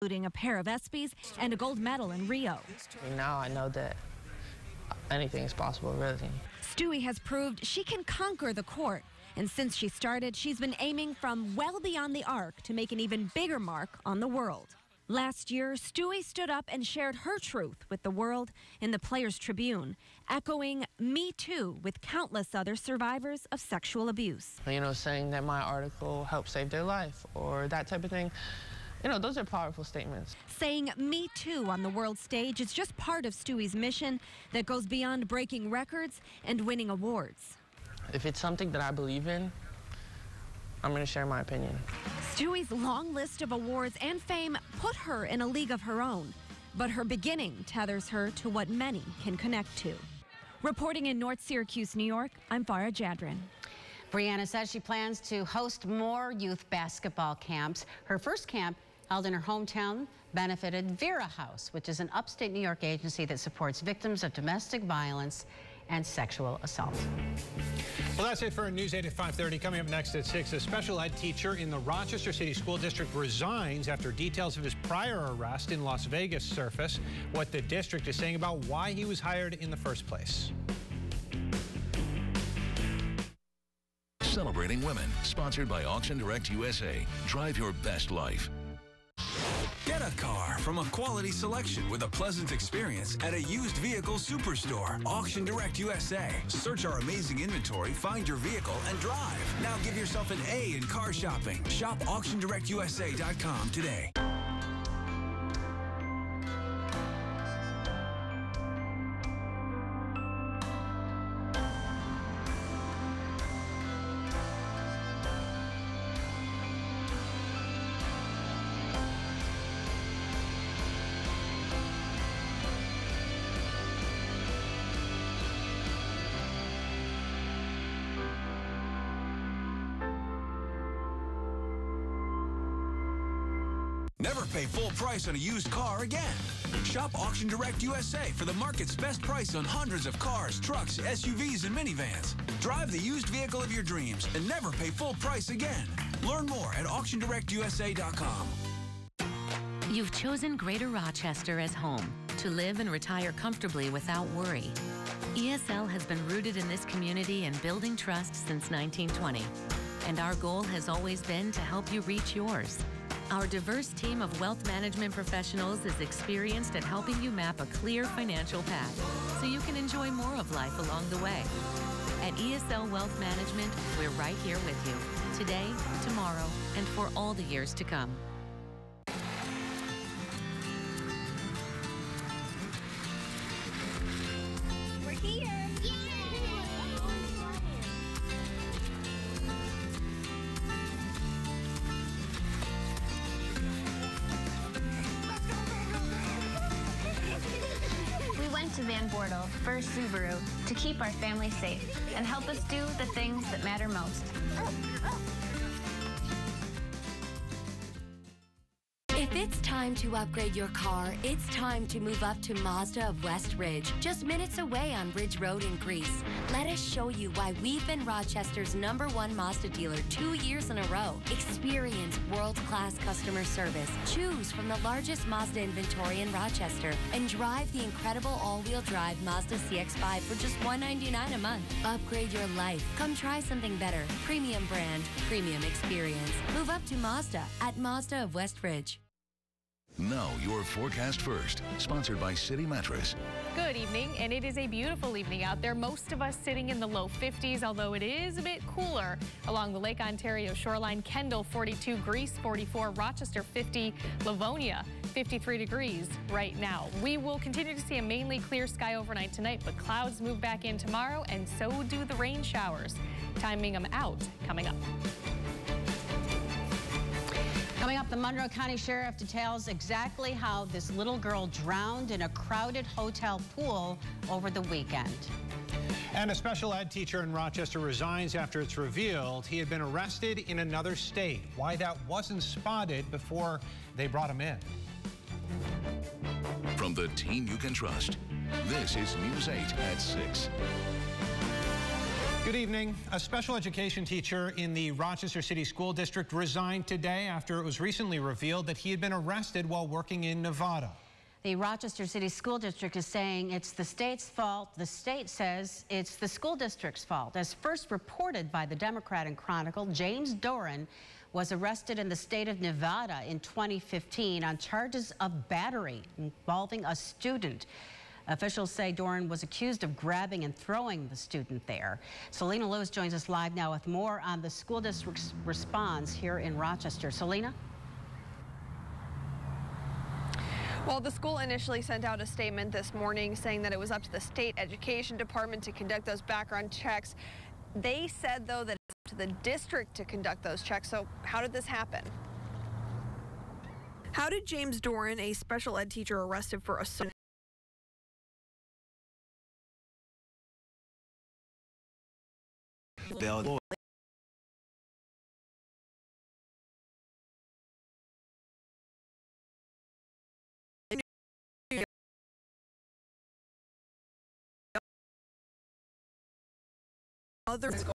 including a pair of ESPYs and a gold medal in Rio. Now I know that anything is possible, really. Stewie has proved she can conquer the court. And since she started, she's been aiming from well beyond the arc to make an even bigger mark on the world. Last year, Stewie stood up and shared her truth with the world in the Players Tribune, echoing Me Too with countless other survivors of sexual abuse. You know, saying that my article helped save their life or that type of thing. You know, those are powerful statements. Saying Me Too on the world stage is just part of Stewie's mission that goes beyond breaking records and winning awards. If it's something that I believe in, I'm going to share my opinion. Stewie's long list of awards and fame put her in a league of her own, but her beginning tethers her to what many can connect to. Reporting in North Syracuse, New York, I'm Farah Jadrin. Brianna says she plans to host more youth basketball camps. Her first camp, held in her hometown, benefited Vera House, which is an upstate New York agency that supports victims of domestic violence and sexual assault. Well, that's it for News 8 at 5:30. Coming up next at 6, a special ed teacher in the Rochester City School District resigns after details of his prior arrest in Las Vegas surface. What the district is saying about why he was hired in the first place. Celebrating Women, sponsored by Auction Direct USA. Drive your best life. Get a car from a quality selection with a pleasant experience at a used vehicle superstore. Auction Direct USA. Search our amazing inventory, find your vehicle, and drive. Now give yourself an A in car shopping. Shop AuctionDirectUSA.com today. Never pay full price on a used car again. Shop Auction Direct USA for the market's best price on hundreds of cars, trucks, SUVs, and minivans. Drive the used vehicle of your dreams and never pay full price again. Learn more at AuctionDirectUSA.com. You've chosen Greater Rochester as home to live and retire comfortably without worry. ESL has been rooted in this community and building trust since 1920. And our goal has always been to help you reach yours. Our diverse team of wealth management professionals is experienced at helping you map a clear financial path so you can enjoy more of life along the way. At ESL Wealth Management, we're right here with you, today, tomorrow, and for all the years to come. We're here! To Van Bortle, first Subaru, to keep our family safe and help us do the things that matter most. If it's time to upgrade your car, it's time to move up to Mazda of West Ridge, just minutes away on Ridge Road in Greece. Let us show you why we've been Rochester's #1 Mazda dealer 2 years in a row. Experience world-class customer service. Choose from the largest Mazda inventory in Rochester and drive the incredible all-wheel drive Mazda CX-5 for just $199 a month. Upgrade your life. Come try something better. Premium brand, premium experience. Move up to Mazda at Mazda of West Ridge. Know your forecast first. Sponsored by City Mattress. Good evening, and it is a beautiful evening out there. Most of us sitting in the low 50s, although it is a bit cooler along the Lake Ontario shoreline. Kendall 42, Greece 44, Rochester 50, Livonia 53 degrees right now. We will continue to see a mainly clear sky overnight tonight, but clouds move back in tomorrow, and so do the rain showers. Timing them out coming up. Coming up, the Monroe County Sheriff details exactly how this little girl drowned in a crowded hotel pool over the weekend. And a special ed teacher in Rochester resigns after it's revealed he had been arrested in another state. Why that wasn't spotted before they brought him in. From the team you can trust, this is News 8 at 6. Good evening. A special education teacher in the Rochester City School District resigned today after it was recently revealed that he had been arrested while working in Nevada. The Rochester City School District is saying it's the state's fault. The state says it's the school district's fault. As first reported by the Democrat and Chronicle, James Doran was arrested in the state of Nevada in 2015 on charges of battery involving a student. Officials say Doran was accused of grabbing and throwing the student there. Selena Lewis joins us live now with more on the school district's response here in Rochester. Selena? Well, the school initially sent out a statement this morning saying that it was up to the state education department to conduct those background checks. They said, though, that it's up to the district to conduct those checks. So how did this happen? How did James Doran, a special ed teacher arrested for assault, others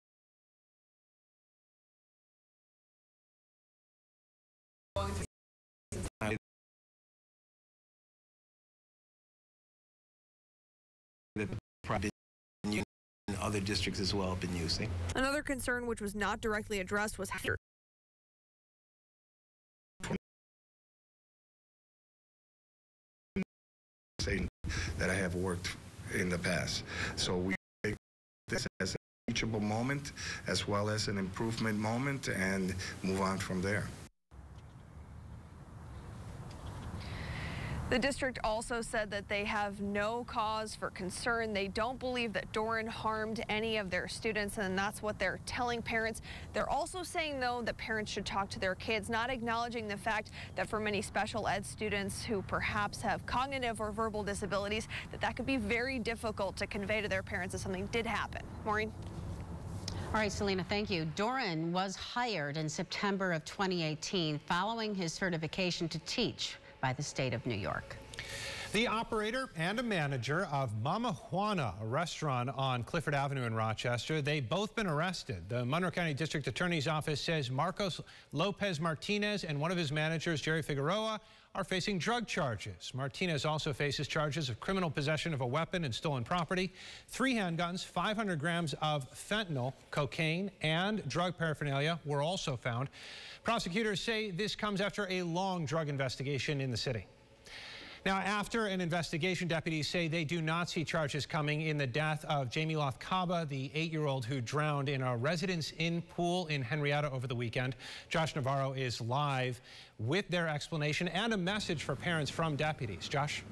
that private and other districts as well have been using. Another concern which was not directly addressed was saying that I have worked in the past. So we take this as a teachable moment as well as an improvement moment and move on from there. The district also said that they have no cause for concern. They don't believe that Doran harmed any of their students, and that's what they're telling parents. They're also saying, though, that parents should talk to their kids, not acknowledging the fact that for many special ed students who perhaps have cognitive or verbal disabilities, that could be very difficult to convey to their parents if something did happen. Maureen? All right, Selena, thank you. Doran was hired in September of 2018 following his certification to teach by the state of New York. The operator and a manager of Mama Juana, a restaurant on Clifford Avenue in Rochester, they've both been arrested. The Monroe County District Attorney's Office says Marcos Lopez Martinez and one of his managers, Jerry Figueroa, are facing drug charges. Martinez also faces charges of criminal possession of a weapon and stolen property, 3 handguns, 500 grams of fentanyl, cocaine, and drug paraphernalia were also found. Prosecutors say this comes after a long drug investigation in the city. Now, after an investigation, deputies say they do not see charges coming in the death of Jamie Loth Kaba, the 8-year-old who drowned in a Residence Inn pool in Henrietta over the weekend. Josh Navarro is live with their explanation and a message for parents from deputies. Josh?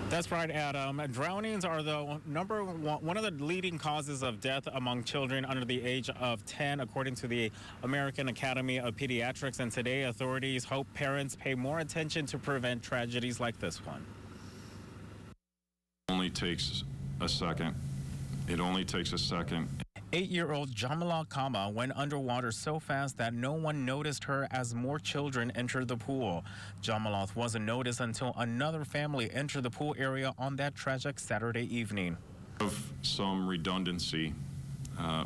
That's right, Adam. Drownings are the one of the leading causes of death among children under the age of 10, according to the American Academy of Pediatrics. And today, authorities hope parents pay more attention to prevent tragedies like this one. It only takes a second. It only takes a second. 8-year-old Jamila Kama went underwater so fast that no one noticed her as more children entered the pool. Jamila wasn't noticed until another family entered the pool area on that tragic Saturday evening. Of some redundancy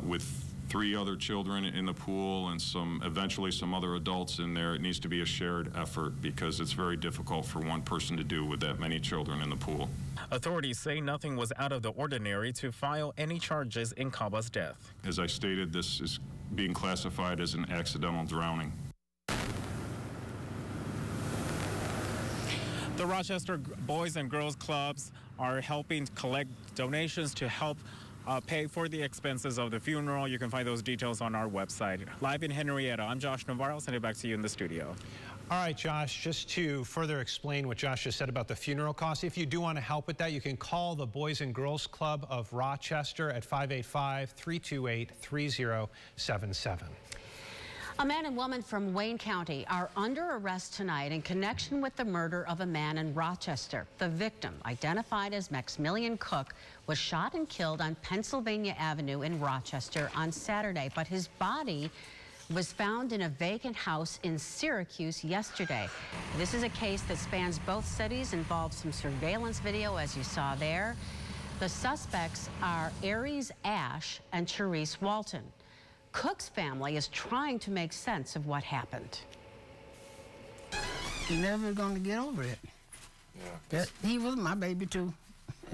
with 3 other children in the pool and eventually some other adults in there. It needs to be a shared effort because it's very difficult for one person to do with that many children in the pool. Authorities say nothing was out of the ordinary to file any charges in Kaba's death. As I stated, this is being classified as an accidental drowning. The Rochester Boys and Girls Clubs are helping collect donations to help pay for the expenses of the funeral. You can find those details on our website. Live in Henrietta, I'm Josh Navarro. I'll send it back to you in the studio. All right, Josh, just to further explain what Josh just said about the funeral costs, if you do want to help with that, you can call the Boys and Girls Club of Rochester at 585-328-3077. A man and woman from Wayne County are under arrest tonight in connection with the murder of a man in Rochester. The victim, identified as Maximilian Cook, was shot and killed on Pennsylvania Avenue in Rochester on Saturday, but his body was found in a vacant house in Syracuse yesterday. This is a case that spans both cities, involves some surveillance video, as you saw there. The suspects are Aries Ash and Therese Walton. Cook's family is trying to make sense of what happened. Never gonna get over it. Yeah. He was my baby too.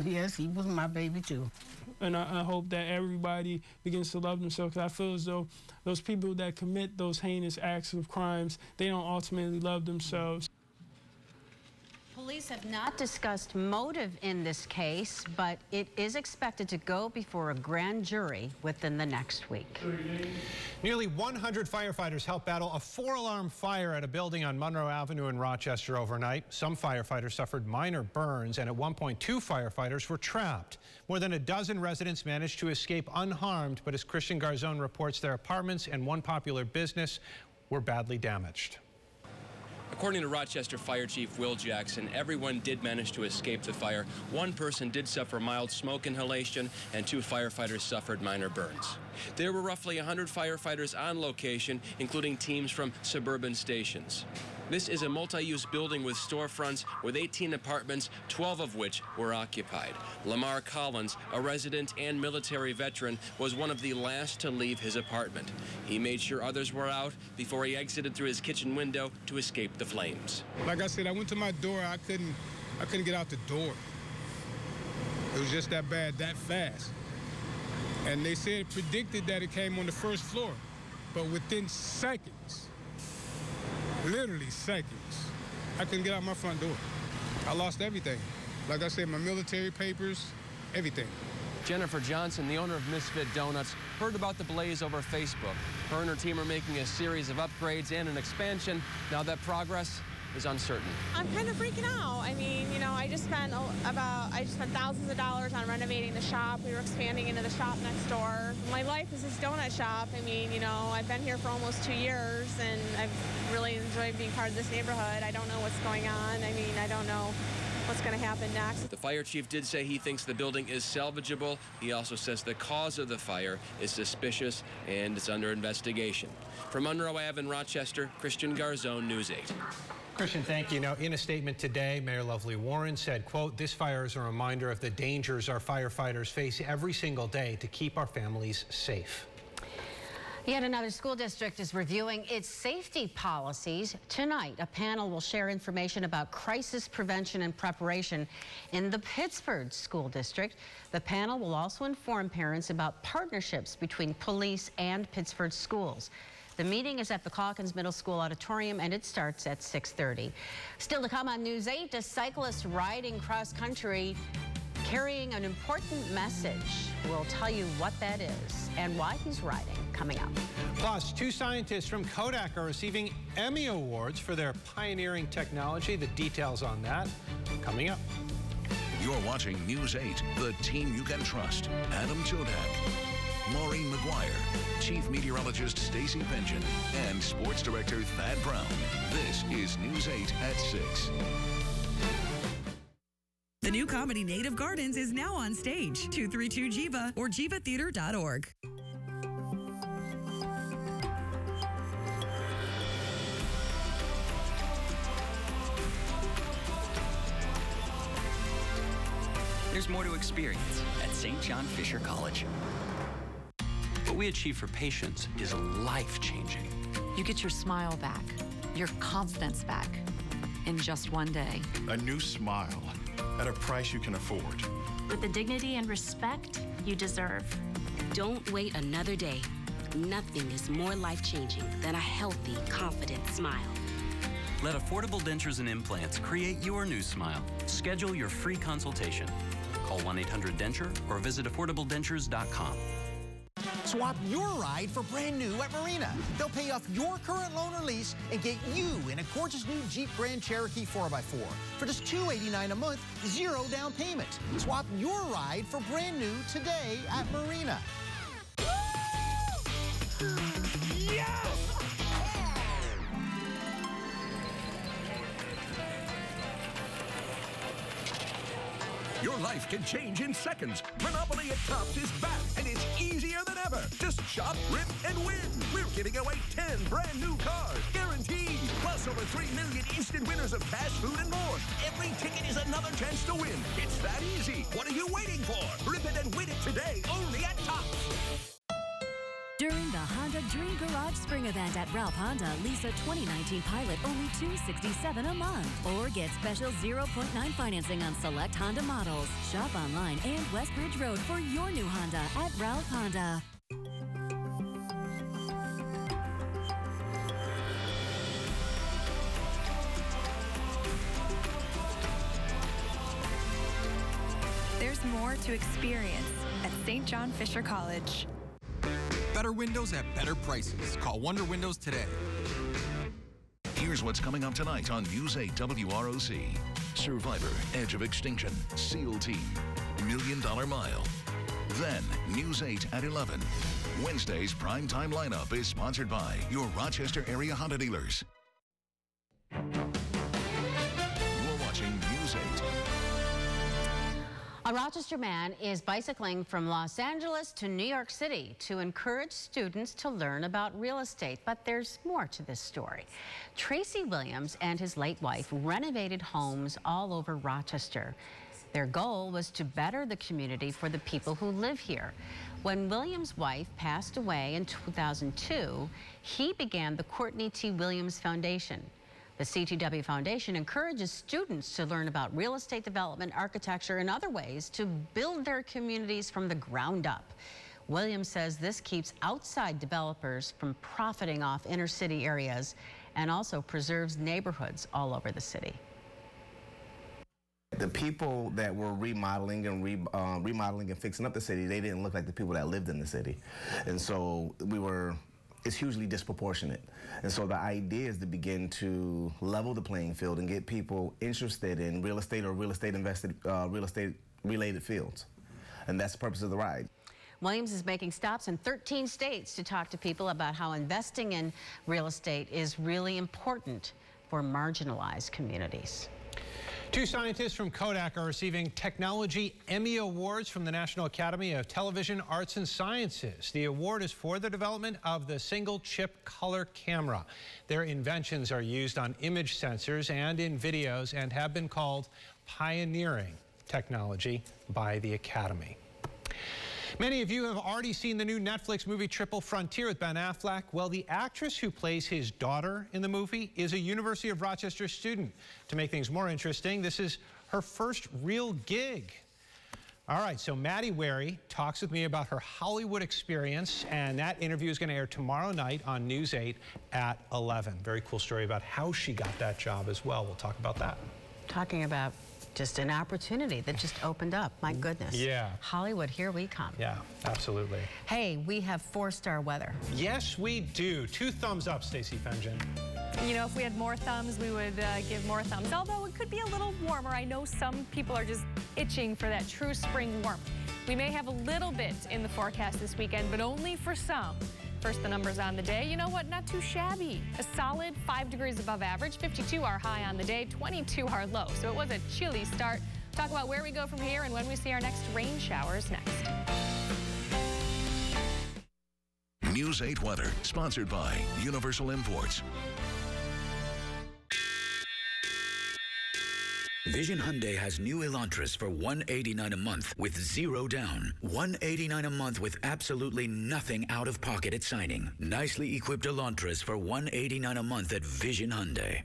Yes, he was my baby too. And I hope that everybody begins to love themselves, because I feel as though those people that commit those heinous acts of crimes, they don't ultimately love themselves. Police have not discussed motive in this case, but it is expected to go before a grand jury within the next week. Nearly 100 firefighters helped battle a 4-alarm fire at a building on Monroe Avenue in Rochester overnight. Some firefighters suffered minor burns, and at one point, 2 firefighters were trapped. More than a dozen residents managed to escape unharmed, but as Christian Garzone reports, their apartments and one popular business were badly damaged. According to Rochester Fire Chief Will Jackson, everyone did manage to escape the fire. One person did suffer mild smoke inhalation, and 2 firefighters suffered minor burns. There were roughly 100 firefighters on location, including teams from suburban stations. This is a multi-use building with storefronts with 18 apartments, 12 of which were occupied. Lamar Collins, a resident and military veteran, was one of the last to leave his apartment. He made sure others were out before he exited through his kitchen window to escape the flames. Like I said, I went to my door. I couldn't get out the door. It was just that bad, that fast. And they said it predicted that it came on the first floor, but within seconds, literally seconds, I couldn't get out my front door. I lost everything. Like I said, my military papers, everything. Jennifer Johnson, the owner of Misfit Donuts, heard about the blaze over Facebook. Her and her team are making a series of upgrades and an expansion. Now that progress is uncertain. I'm kind of freaking out. I mean, you know, I just spent thousands of dollars on renovating the shop. We were expanding into the shop next door. My life is this donut shop. I mean, you know, I've been here for almost 2 years, and I've really enjoyed being part of this neighborhood. I don't know what's going on. I mean, I don't know what's going to happen next. The fire chief did say he thinks the building is salvageable. He also says the cause of the fire is suspicious and it's under investigation. From Monroe Ave in Rochester, Christian Garzone, News 8. Christian, thank you. Now, in a statement today, Mayor Lovely Warren said, quote, "This fire is a reminder of the dangers our firefighters face every single day to keep our families safe." Yet another school district is reviewing its safety policies. Tonight, a panel will share information about crisis prevention and preparation in the Pittsford School District. The panel will also inform parents about partnerships between police and Pittsford schools. The meeting is at the Calkins Middle School Auditorium, and it starts at 6:30. Still to come on News 8, a cyclist riding cross-country carrying an important message. We'll tell you what that is and why he's riding, coming up. Plus, 2 scientists from Kodak are receiving Emmy Awards for their pioneering technology. The details on that coming up. You're watching News 8, the team you can trust. Adam Chodak, Maureen McGuire, Chief Meteorologist Stacy Pension, and Sports Director Thad Brown. This is News 8 at 6. The new comedy Native Gardens is now on stage. 232 Jiva or jivatheater.org. There's more to experience at St. John Fisher College. What we achieve for patients is life-changing. You get your smile back, your confidence back in just one day. A new smile at a price you can afford. With the dignity and respect you deserve. Don't wait another day. Nothing is more life-changing than a healthy, confident smile. Let Affordable Dentures and Implants create your new smile. Schedule your free consultation. Call 1-800-DENTURE or visit affordabledentures.com. Swap your ride for brand new at Marina. They'll pay off your current loan or lease and get you in a gorgeous new Jeep Grand Cherokee 4x4 for just $289 a month, 0 down payment. Swap your ride for brand new today at Marina. Yes! Your life can change in seconds. Monopoly at Tops is back, and it's easier than ever. Just shop, rip, and win. We're giving away 10 brand new cars, guaranteed. Plus, over 3 million instant winners of cash, food, and more. Every ticket is another chance to win. It's that easy. What are you waiting for? Rip it and win it today, only at Tops. During the Honda Dream Garage Spring Event at Ralph Honda, lease a 2019 Pilot only $267 a month. Or get special 0.9 financing on select Honda models. Shop online and Westbridge Road for your new Honda at Ralph Honda. There's more to experience at St. John Fisher College. Better windows at better prices. Call Wonder Windows today. Here's what's coming up tonight on News 8 WROC. Survivor, Edge of Extinction, SEAL Team, $1 Million Mile. Then, News 8 at 11. Wednesday's primetime lineup is sponsored by your Rochester area Honda dealers. You're watching News 8. A Rochester man is bicycling from Los Angeles to New York City to encourage students to learn about real estate. But there's more to this story. Tracy Williams and his late wife renovated homes all over Rochester. Their goal was to better the community for the people who live here. When Williams' wife passed away in 2002, he began the Courtney T. Williams Foundation. The CTW Foundation encourages students to learn about real estate development, architecture, and other ways to build their communities from the ground up. Williams says this keeps outside developers from profiting off inner city areas and also preserves neighborhoods all over the city. The people that were remodeling and fixing up the city, they didn't look like the people that lived in the city. And so it's hugely disproportionate. And so the idea is to begin to level the playing field and get people interested in real estate or real estate related fields. And that's the purpose of the ride. Williams is making stops in 13 states to talk to people about how investing in real estate is really important for marginalized communities. Two scientists from Kodak are receiving Technology Emmy Awards from the National Academy of Television Arts and Sciences. The award is for the development of the single-chip color camera. Their inventions are used on image sensors and in videos and have been called pioneering technology by the Academy. Many of you have already seen the new Netflix movie Triple Frontier with Ben Affleck. Well, the actress who plays his daughter in the movie is a University of Rochester student. To make things more interesting, this is her first real gig. All right, so Maddie Wary talks with me about her Hollywood experience, and that interview is going to air tomorrow night on News 8 at 11. Very cool story about how she got that job as well. We'll talk about that. Talking about just an opportunity that just opened up. My goodness. Yeah. Hollywood, here we come. Yeah, absolutely. Hey, we have 4-star weather. Yes, we do. 2 thumbs up, Stacey Pengen. You know, if we had more thumbs, we would give more thumbs. Although it could be a little warmer. I know some people are just itching for that true spring warmth. We may have a little bit in the forecast this weekend, but only for some. First, the numbers on the day. You know what? Not too shabby. A solid 5 degrees above average. 52 our high on the day, 22 our low. So it was a chilly start. Talk about where we go from here and when we see our next rain showers next. News 8 weather, sponsored by Universal Imports. Vision Hyundai has new Elantras for $189 a month with 0 down. $189 a month with absolutely nothing out of pocket at signing. Nicely equipped Elantras for $189 a month at Vision Hyundai.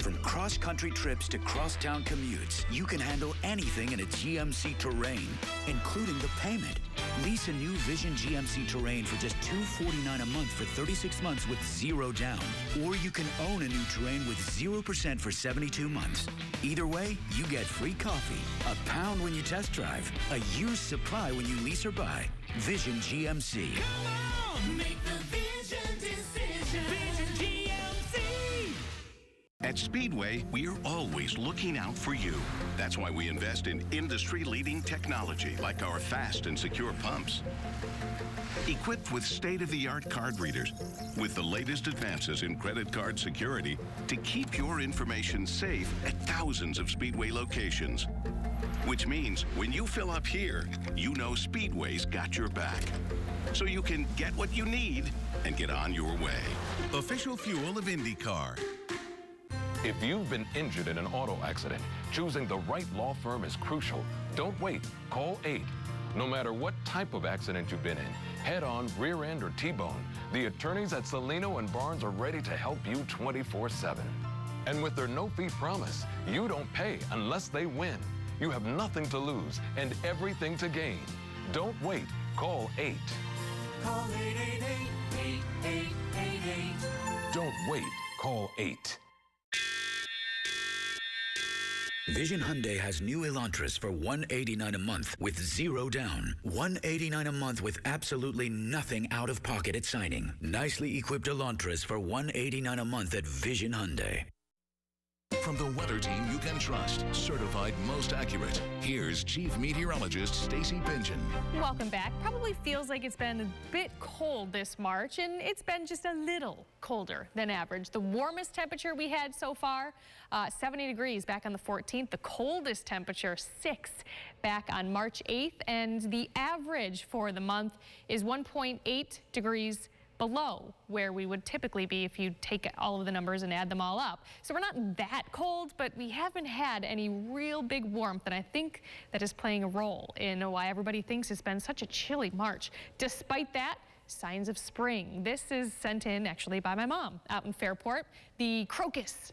From cross-country trips to cross-town commutes, you can handle anything in a GMC Terrain, including the payment. Lease a new Vision GMC Terrain for just $249 a month for 36 months with 0 down. Or you can own a new Terrain with 0% for 72 months. Either way, you get free coffee, £1 when you test drive, a year's supply when you lease or buy. Vision GMC. Come on, make the Vision decision. Vision GMC. At Speedway, we're always looking out for you. That's why we invest in industry-leading technology like our fast and secure pumps. Equipped with state-of-the-art card readers, with the latest advances in credit card security to keep your information safe at thousands of Speedway locations. Which means when you fill up here, you know Speedway's got your back. So you can get what you need and get on your way. Official fuel of IndyCar. If you've been injured in an auto accident, choosing the right law firm is crucial. Don't wait. Call 8. No matter what type of accident you've been in, head-on, rear end, or T-bone, the attorneys at Salino and Barnes are ready to help you 24/7. And with their no-fee promise, you don't pay unless they win. You have nothing to lose and everything to gain. Don't wait. Call 8. Call 888-8888. Don't wait. Call 8. Vision Hyundai has new Elantras for $189 a month with 0 down. $189 a month with absolutely nothing out of pocket at signing. Nicely equipped Elantras for $189 a month at Vision Hyundai. From the weather team you can trust, certified most accurate, here's Chief Meteorologist Stacey Pingeon. Welcome back. Probably feels like it's been a bit cold this March, and it's been just a little colder than average. The warmest temperature we had so far, 70 degrees back on the 14th. The coldest temperature, 6 back on March 8th, and the average for the month is 1.8 degrees below where we would typically be if you take all of the numbers and add them all up. So we're not that cold, but we haven't had any real big warmth, and I think that is playing a role in why everybody thinks it's been such a chilly March. Despite that, signs of spring. This is sent in actually by my mom out in Fairport. The crocus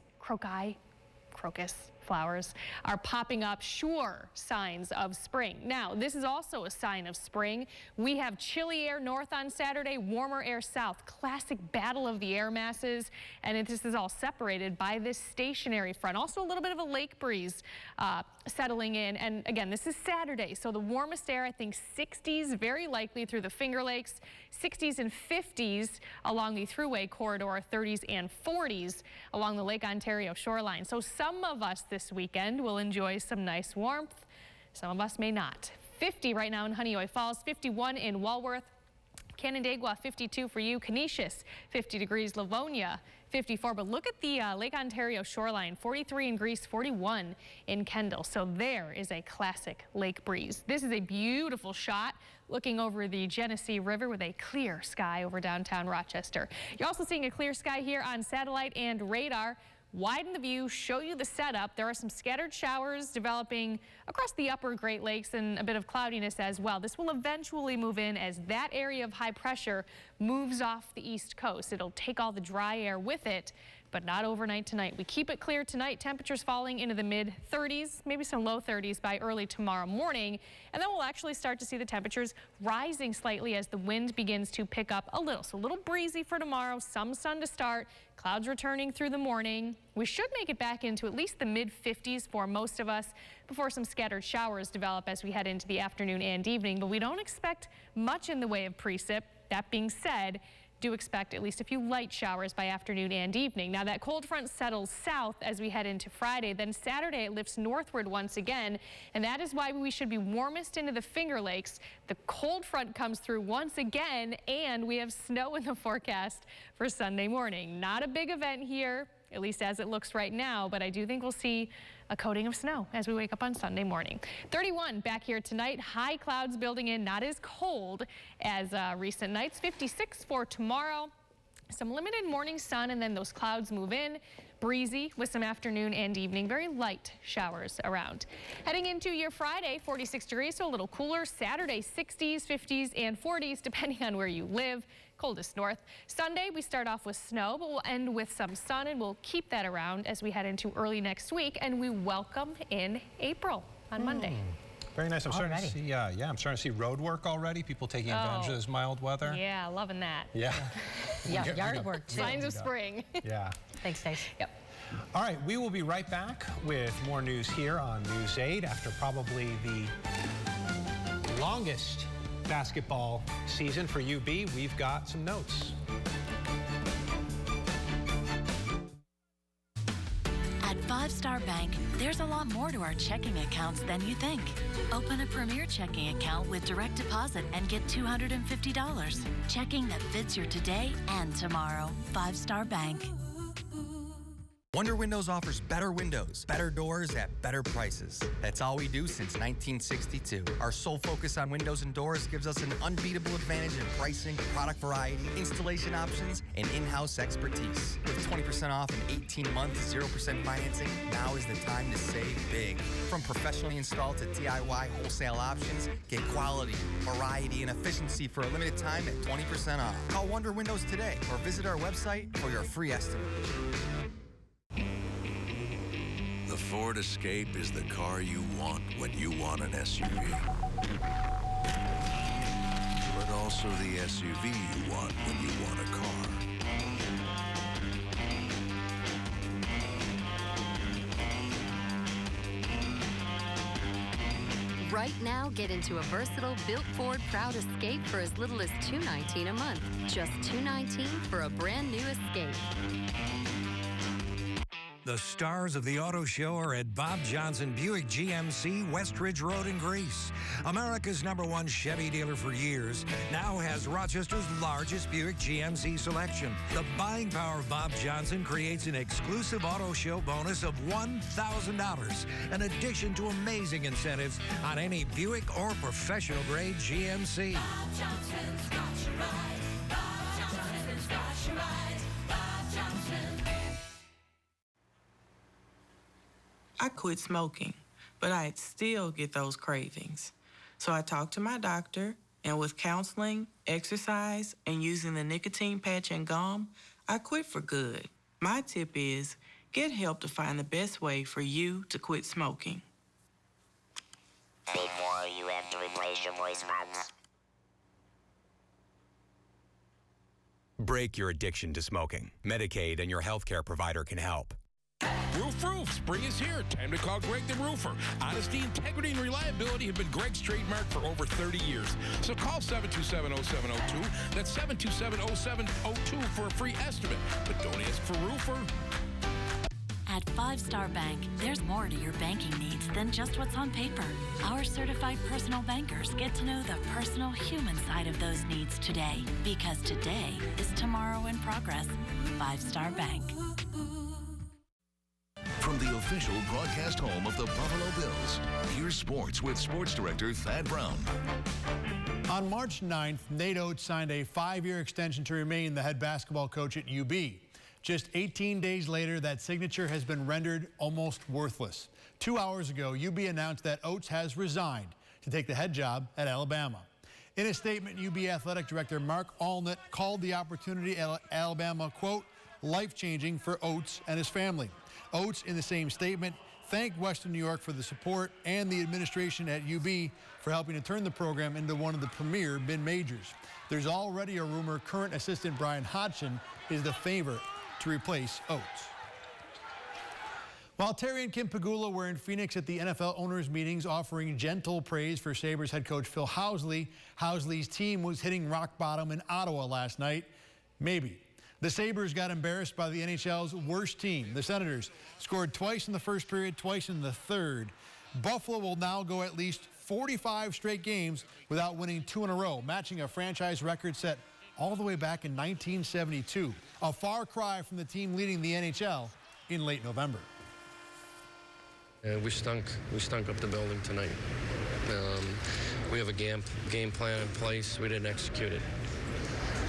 flowers are popping up, sure signs of spring. Now, this is also a sign of spring. We have chilly air north on Saturday, warmer air south, classic battle of the air masses, and this is all separated by this stationary front. Also a little bit of a lake breeze settling in, and again, this is Saturday, so the warmest air, I think 60s, very likely through the Finger Lakes, 60s and 50s along the Thruway corridor, 30s and 40s along the Lake Ontario shoreline. So some of us this weekend will enjoy some nice warmth. Some of us may not. 50 right now in Honeoye Falls, 51 in Walworth, Canandaigua 52 for you, Canisius 50 degrees, Livonia 54. But look at the Lake Ontario shoreline, 43 in Greece, 41 in Kendall. So there is a classic lake breeze. This is a beautiful shot looking over the Genesee River with a clear sky over downtown Rochester. You're also seeing a clear sky here on satellite and radar. Widen the view, show you the setup. There are some scattered showers developing across the upper Great Lakes and a bit of cloudiness as well. This will eventually move in as that area of high pressure moves off the east coast. It'll take all the dry air with it, but not overnight tonight. We keep it clear tonight. Temperatures falling into the mid-30s, maybe some low 30s by early tomorrow morning. And then we'll actually start to see the temperatures rising slightly as the wind begins to pick up a little. So a little breezy for tomorrow, some sun to start, clouds returning through the morning. We should make it back into at least the mid-50s for most of us before some scattered showers develop as we head into the afternoon and evening. But we don't expect much in the way of precip. That being said, do expect at least a few light showers by afternoon and evening. Now that cold front settles south as we head into Friday. Then Saturday it lifts northward once again, and that is why we should be warmest into the Finger Lakes. The cold front comes through once again, and we have snow in the forecast for Sunday morning. Not a big event here, at least as it looks right now, but I do think we'll see a coating of snow as we wake up on Sunday morning. 31 back here tonight. High clouds building in, not as cold as recent nights. 56 for tomorrow. Some limited morning sun, and then those clouds move in. Breezy with some afternoon and evening, very light showers around. Heading into your Friday, 46 degrees, so a little cooler. Saturday, 60s, 50s, and 40s, depending on where you live. Coldest north. Sunday, we start off with snow, but we'll end with some sun, and we'll keep that around as we head into early next week, and we welcome in April on Monday. Very nice. I'm starting to see, I'm starting to see road work already. People taking advantage of this mild weather. Yeah, loving that. Yeah. Yeah, yard work too. Signs of spring. Yeah. Thanks, Stace. Yep. All right, we will be right back with more news here on News 8 after probably the longest basketball season for UB. We've got some notes. At Five Star Bank, there's a lot more to our checking accounts than you think. Open a Premier checking account with direct deposit and get $250. Checking that fits your today and tomorrow. Five Star Bank. Wonder Windows offers better windows, better doors at better prices. That's all we do since 1962. Our sole focus on windows and doors gives us an unbeatable advantage in pricing, product variety, installation options, and in-house expertise. With 20% off and 18 months, 0% financing, now is the time to save big. From professionally installed to DIY wholesale options, get quality, variety, and efficiency for a limited time at 20% off. Call Wonder Windows today or visit our website for your free estimate. The Ford Escape is the car you want when you want an SUV. But also the SUV you want when you want a car. Right now, get into a versatile, built Ford Proud Escape for as little as $219 a month. Just $219 for a brand new Escape. The stars of the auto show are at Bob Johnson Buick GMC, Westridge Road in Greece. America's #1 Chevy dealer for years, now has Rochester's largest Buick GMC selection. The buying power of Bob Johnson creates an exclusive auto show bonus of $1,000, in addition to amazing incentives on any Buick or professional grade GMC. Bob Johnson's got you right. Bob Johnson's got you right. Bob Johnson. I quit smoking, but I'd still get those cravings. So I talked to my doctor, and with counseling, exercise, and using the nicotine patch and gum, I quit for good. My tip is, get help to find the best way for you to quit smoking. Before you have to replace your voice box. Break your addiction to smoking. Medicaid and your healthcare provider can help. Roof. Spring is here. Time to call Greg the Roofer. Honesty, integrity, and reliability have been Greg's trademark for over 30 years. So call 727-0702. That's 727-0702 for a free estimate. But don't ask for roofer. At Five Star Bank, there's more to your banking needs than just what's on paper. Our certified personal bankers get to know the personal human side of those needs today, because today is tomorrow in progress. Five Star Bank. From the official broadcast home of the Buffalo Bills, here's sports with sports director Thad Brown. On March 9th, Nate Oates signed a 5-year extension to remain the head basketball coach at UB. Just 18 days later, that signature has been rendered almost worthless. 2 hours ago, UB announced that Oates has resigned to take the head job at Alabama. In a statement, UB athletic director Mark Allnut called the opportunity at Alabama, quote, life-changing for Oates and his family. Oates, in the same statement, thanked Western New York for the support and the administration at UB for helping to turn the program into one of the premier mid-majors. There's already a rumor current assistant Brian Hodgson is the favorite to replace Oates. While Terry and Kim Pegula were in Phoenix at the NFL owners' meetings offering gentle praise for Sabres head coach Phil Housley, Housley's team was hitting rock bottom in Ottawa last night. Maybe. The Sabres got embarrassed by the NHL's worst team. The Senators scored twice in the first period, twice in the third. Buffalo will now go at least 45 straight games without winning 2 in a row, matching a franchise record set all the way back in 1972. A far cry from the team leading the NHL in late November. We stunk up the building tonight. We have a game plan in place. We didn't execute it.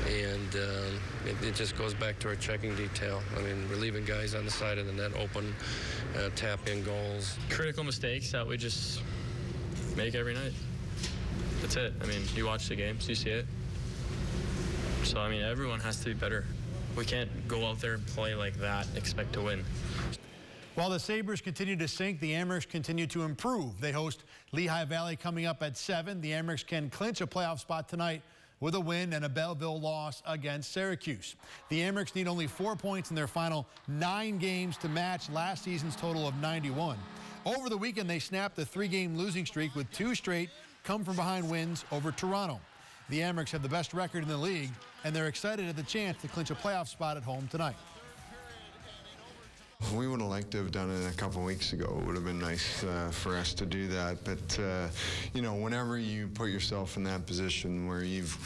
And it just goes back to our checking detail. I mean, we're leaving guys on the side of the net open, tap-in goals. Critical mistakes that we just make every night. That's it. I mean, you watch the games, you see it. So, I mean, everyone has to be better. We can't go out there and play like that, expect to win. While the Sabres continue to sink, the Amerks continue to improve. They host Lehigh Valley coming up at 7. The Amerks can clinch a playoff spot tonight with a win and a Belleville loss against Syracuse. The Amerks need only 4 points in their final 9 games to match last season's total of 91. Over the weekend, they snapped the 3-game losing streak with 2 straight come-from-behind wins over Toronto. The Amerks have the best record in the league, and they're excited at the chance to clinch a playoff spot at home tonight. We would have liked to have done it a couple weeks ago. It would have been nice for us to do that. But you know, whenever you put yourself in that position where you've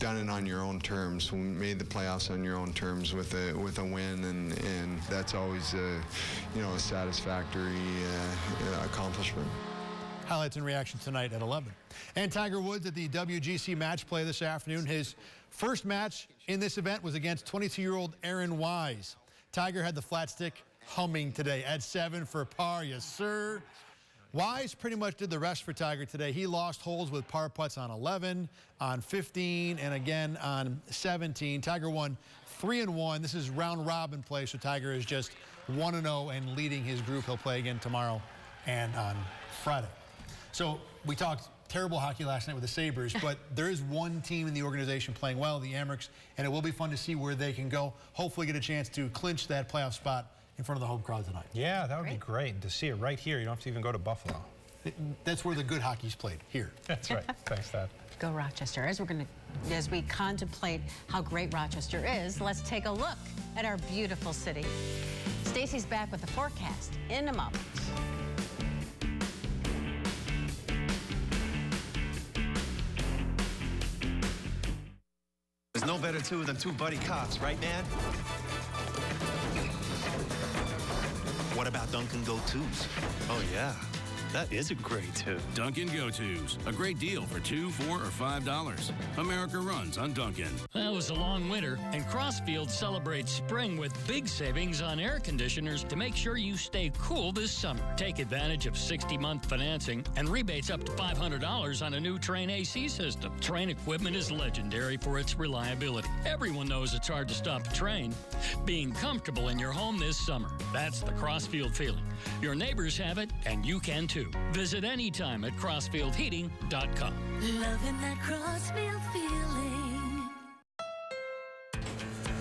done it on your own terms, made the playoffs on your own terms with a win, and that's always a satisfactory accomplishment. Highlights and reactions tonight at 11. And Tiger Woods at the WGC match play this afternoon. His first match in this event was against 22-year-old Aaron Wise. Tiger had the flat stick humming today at 7 for par. Yes, sir. Wise pretty much did the rest for Tiger today. He lost holes with par putts on 11, on 15, and again on 17. Tiger won 3-1. This is round robin play, so Tiger is just 1-0 and leading his group. He'll play again tomorrow and on Friday. So we talked terrible hockey last night with the Sabres, but there is one team in the organization playing well, the Amerks, and it will be fun to see where they can go. Hopefully get a chance to clinch that playoff spot in front of the home crowd tonight. Yeah, that would be great. And to see it right here, you don't have to even go to Buffalo. That's where the good hockey's played, here. That's right. Thanks, Dad. Go Rochester. As we contemplate how great Rochester is, let's take a look at our beautiful city. Stacy's back with the forecast in a moment. There's no better two than two buddy cops, right, man? What about Dunkin' Go-Tos? Oh, yeah. That is a great two. Dunkin' Go-Tos. A great deal for $2, $4, or $5. America runs on Dunkin'. That was a long winter, and Crossfield celebrates spring with big savings on air conditioners to make sure you stay cool this summer. Take advantage of 60-month financing and rebates up to $500 on a new Trane AC system. Trane equipment is legendary for its reliability. Everyone knows it's hard to stop a Trane. Being comfortable in your home this summer. That's the Crossfield feeling. Your neighbors have it, and you can too. Visit anytime at CrossfieldHeating.com. Loving that Crossfield feeling.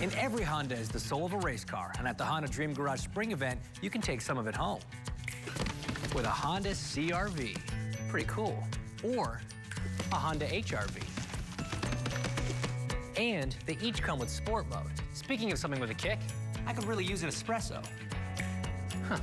In every Honda is the soul of a race car, and at the Honda Dream Garage Spring event, you can take some of it home. With a Honda CR-V, pretty cool, or a Honda HR-V. And they each come with sport mode. Speaking of something with a kick, I could really use an espresso. Huh.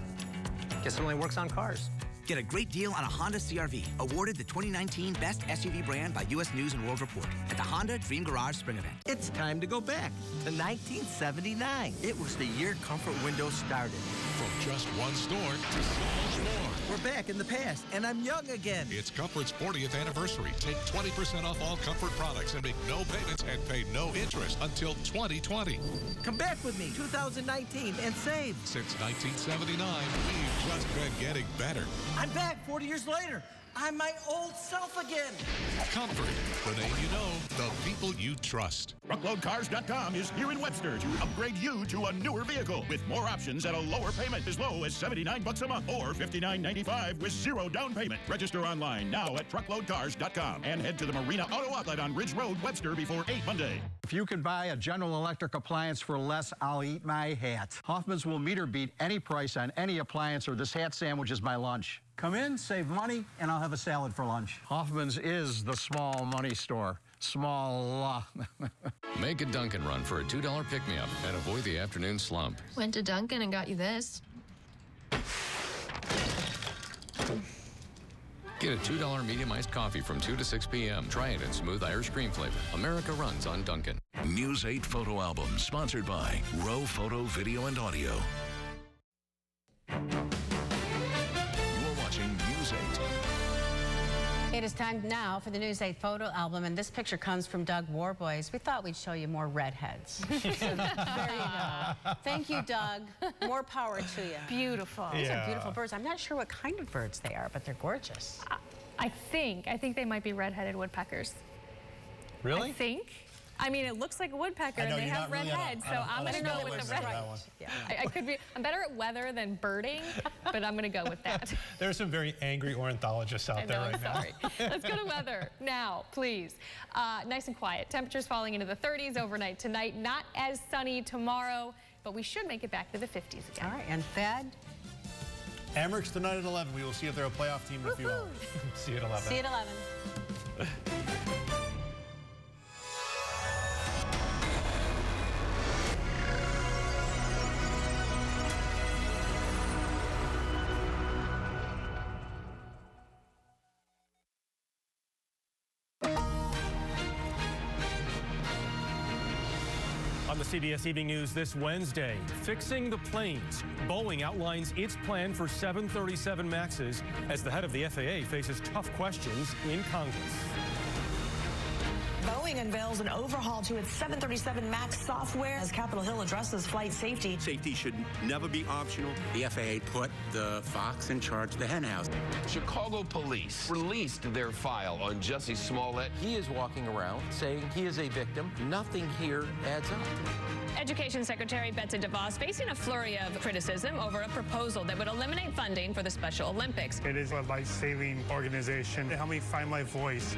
Guess it only works on cars. Get a great deal on a Honda CR-V, awarded the 2019 Best SUV Brand by U.S. News & World Report at the Honda Dream Garage Spring Event. It's time to go back to 1979. It was the year Comfort Windows started. From just one store to so much more. We're back in the past, and I'm young again. It's Comfort's 40th anniversary. Take 20% off all Comfort products and make no payments and pay no interest until 2020. Come back with me, 2019, and save. Since 1979, we've just been getting better. I'm back 40 years later. I'm my old self again. Comfort, the name you know, the people you trust. TruckloadCars.com is here in Webster to upgrade you to a newer vehicle with more options at a lower payment as low as $79 a month or $59.95 with zero down payment. Register online now at TruckloadCars.com and head to the Marina Auto Outlet on Ridge Road, Webster before 8 Monday. If you can buy a General Electric appliance for less, I'll eat my hat. Hoffman's will meet or beat any price on any appliance, or this hat sandwich is my lunch. Come in, save money, and I'll have a salad for lunch. Hoffman's is the small money store. Small. Make a Dunkin' run for a $2 pick-me-up and avoid the afternoon slump. Went to Dunkin' and got you this. Get a $2 medium iced coffee from 2 to 6 p.m. Try it in smooth Irish cream flavor. America runs on Dunkin'. News 8 photo album sponsored by Row Photo, Video, and Audio. You're watching News 8. It is time now for the News 8 photo album, and this picture comes from Doug Warboys. We thought we'd show you more redheads. So there you go. Thank you, Doug. More power to you. Beautiful. These are beautiful birds. I'm not sure what kind of birds they are, but they're gorgeous. I think they might be red-headed woodpeckers. Really? I think. I mean, it looks like a woodpecker, and they have red heads, so I'm going to go with the red. I could be. I'm better at weather than birding, but I'm going to go with that. There are some very angry ornithologists out there right now. Let's go to weather now, please. Nice and quiet. Temperatures falling into the 30s overnight tonight. Not as sunny tomorrow, but we should make it back to the 50s again. All right, and Thad? Amerks tonight at 11. We will see if they're a playoff team in a few hours. See you at 11. See you at 11. On the CBS Evening News this Wednesday. Fixing the planes. Boeing outlines its plan for 737 MAXs as the head of the FAA faces tough questions in Congress. Boeing unveils an overhaul to its 737 MAX software as Capitol Hill addresses flight safety. Safety should never be optional. The FAA put the fox in charge of the henhouse. Chicago police released their file on Jussie Smollett. He is walking around saying he is a victim. Nothing here adds up. Education Secretary Betsy DeVos facing a flurry of criticism over a proposal that would eliminate funding for the Special Olympics. It is a life-saving organization. It helped me find my voice.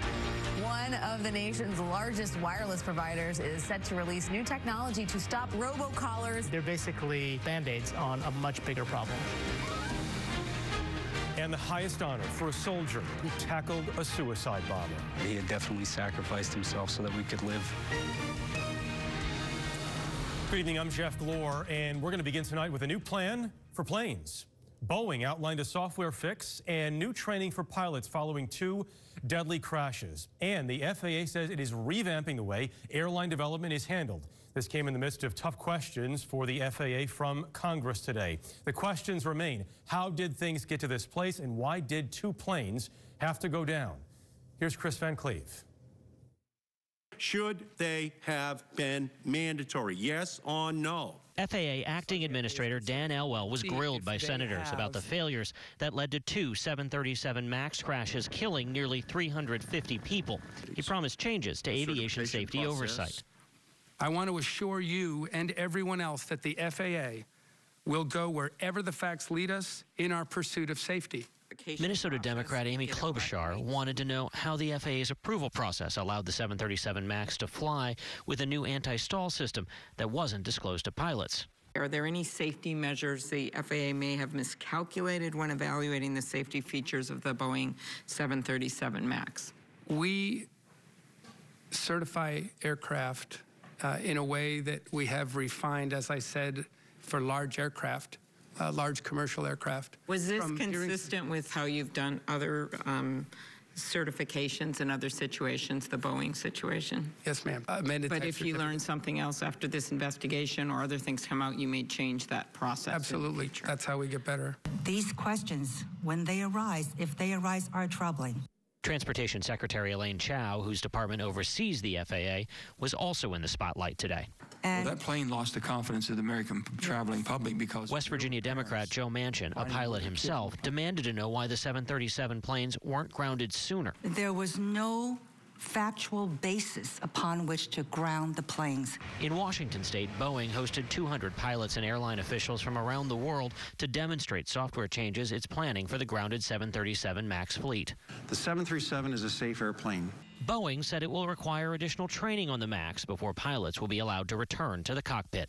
One of the nation's largest wireless providers is set to release new technology to stop robocallers. They're basically Band-Aids on a much bigger problem. And the highest honor for a soldier who tackled a suicide bomber. He had definitely sacrificed himself so that we could live. Good evening, I'm Jeff Glor, and we're going to begin tonight with a new plan for planes. Boeing outlined a software fix and new training for pilots following 2 deadly crashes. And the FAA says it is revamping the way airline development is handled. This came in the midst of tough questions for the FAA from Congress today. The questions remain: how did things get to this place, and why did 2 planes have to go down? Here's Chris Van Cleve. Should they have been mandatory? Yes or no? FAA Acting Administrator Dan Elwell was grilled by senators about the failures that led to 2 737 MAX crashes, killing nearly 350 people. He promised changes to aviation safety oversight. I want to assure you and everyone else that the FAA will go wherever the facts lead us in our pursuit of safety. Minnesota Democrat Amy Klobuchar wanted to know how the FAA's approval process allowed the 737 MAX to fly with a new anti-stall system that wasn't disclosed to pilots. Are there any safety measures the FAA may have miscalculated when evaluating the safety features of the Boeing 737 MAX? We certify aircraft in a way that we have refined, as I said, for large aircraft. Large commercial aircraft. Was this consistent with how you've done other certifications in other situations, the Boeing situation? Yes, ma'am. But if you learn something else after this investigation or other things come out, you may change that process. Absolutely. That's how we get better. These questions, when they arise, if they arise, are troubling. Transportation Secretary Elaine Chao, whose department oversees the FAA, was also in the spotlight today. Well, that plane lost the confidence of the American traveling public because... West Virginia Democrat Joe Manchin, a pilot himself, demanded to know why the 737 planes weren't grounded sooner. There was no factual basis upon which to ground the planes. In Washington state, Boeing hosted 200 pilots and airline officials from around the world to demonstrate software changes it's planning for the grounded 737 MAX fleet. The 737 is a safe airplane. Boeing said it will require additional training on the MAX before pilots will be allowed to return to the cockpit.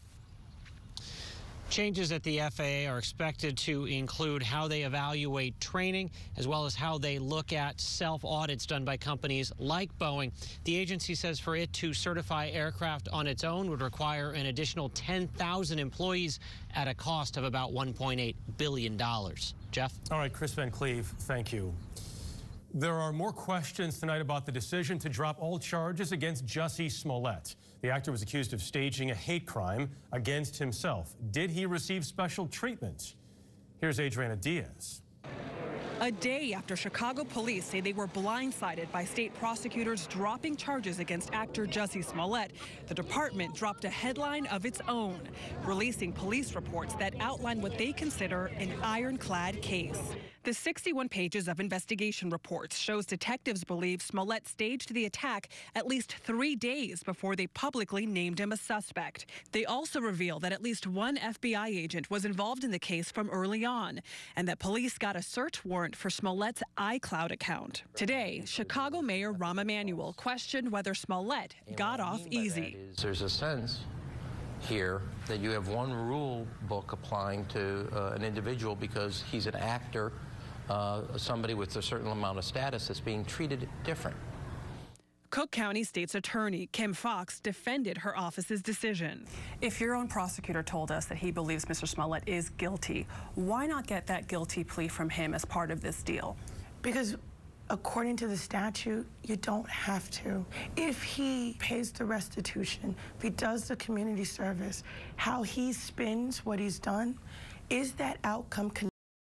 Changes at the FAA are expected to include how they evaluate training, as well as how they look at self-audits done by companies like Boeing. The agency says for it to certify aircraft on its own would require an additional 10,000 employees at a cost of about $1.8 billion. Jeff? All right, Chris Van Cleve, thank you. There are more questions tonight about the decision to drop all charges against Jussie Smollett. The actor was accused of staging a hate crime against himself. Did he receive special treatment? Here's Adriana Diaz. A day after Chicago police say they were blindsided by state prosecutors dropping charges against actor Jussie Smollett, the department dropped a headline of its own, releasing police reports that outline what they consider an ironclad case. The 61 pages of investigation reports shows detectives believe Smollett staged the attack at least 3 days before they publicly named him a suspect. They also reveal that at least one FBI agent was involved in the case from early on, and that police got a search warrant for Smollett's iCloud account. Today, Chicago Mayor Rahm Emanuel questioned whether Smollett got off easy. There's a sense here that you have one rule book applying to an individual because he's an actor, somebody with a certain amount of status that's being treated different. Cook County State's Attorney Kim Fox defended her office's decision. If your own prosecutor told us that he believes Mr. Smollett is guilty, why not get that guilty plea from him as part of this deal? Because According to the statute, you don't have to. If he pays the restitution, if he does the community service, how he spends what he's done, is that outcome